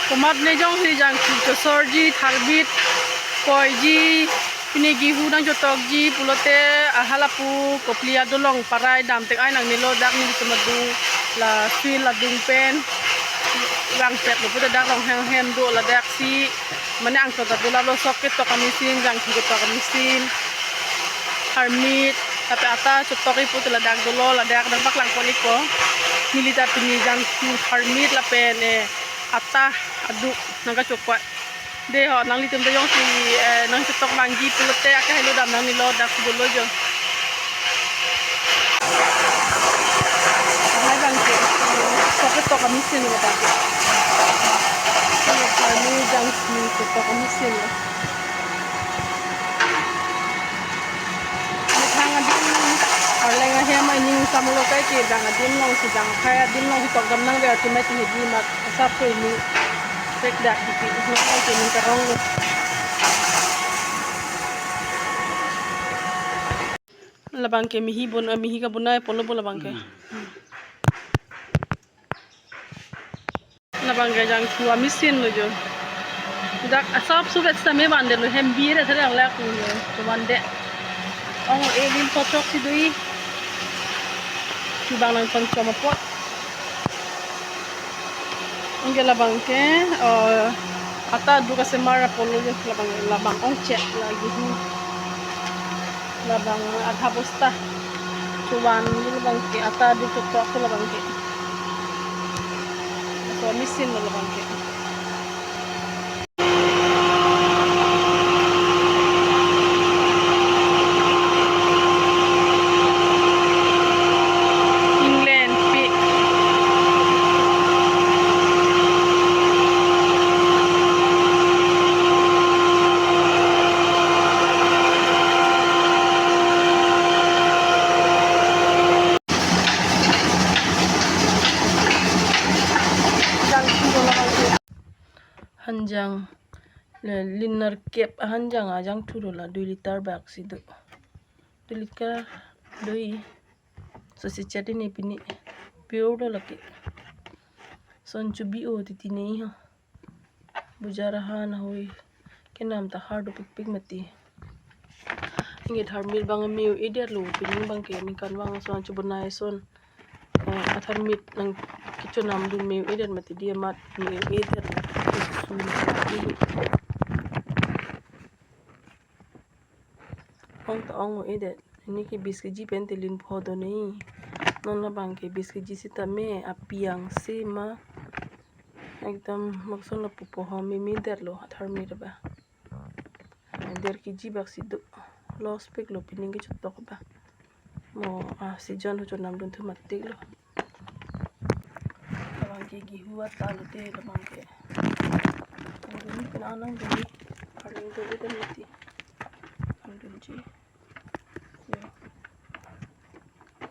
tomat ne jong si jang ki sorji tharbit koiji pini gihu nang jotok ji pulote ahalapu koplia dolong parai dam tek ai nang nilo dak ni tomadu la fil la dung pen rang pet lo puta dak long hem do la dak si mane ang to dula lo soket to kamisin jang ki to kamisin harmit tapi ata cotoki puta la dak dolo la dak nang baklang koliko milita pini jang ki harmit la pen ata aduk nang ka cokwa de ho nang litem dayong si nang cetok manggi pulote akah helu dam nang nilo dak dulu jo hai bang ke soket to kamisin lo dak ini jang si cetok kamisin lo thang adin arlenga hema ini samulo kai ke dang adin long si dang khai adin long tok gam nang ber timati hedi mak sapu ini tek dak di ho ke ni terong labang ke mihi ka bunai polo bola bang ke labang ke jang tua mesin lo jo dak asap subet same bande lo hem bire thare ang la ku to bande ong elin potok si dui tu bang nang pang sama pot ang labang ke ata duka semara polo jo labang ong cek lagi labang adha bosta cuman labang ke ata du to aku labang ke so mesin labang ke hanjang linar kep hanjang ajang turola 2 liter bag sidu 2 liter doi so si chati ni pini pure do laki son chubi o titini ha bujara han hoi kenam ta hardo pik mati ingit harmil bang miu ider lu pini bang ke ni kan bang son chubunai son atharmit nang kichonam dun miu ider mati dia mat miu ider ong ta ong ede ini ki biskiji pentelin phodo nei non na bang ke biskiji sita me apiang sema ekdam makson la pupo homi mi der lo tharmi ba der ki ji bak sidu lo spek lo pining ki chutok ba mo si jan ho chonam dun thu matik lo bang ke gi huwa ta lo te bang ke ini penanang dulu paling dulu dan mati ambil ji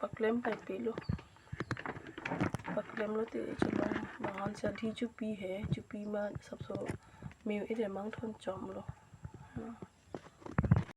paklem pai pelo paklem lo te chalo bangan sa di chupi hai chupi ma sabso meu ide mang thon chom lo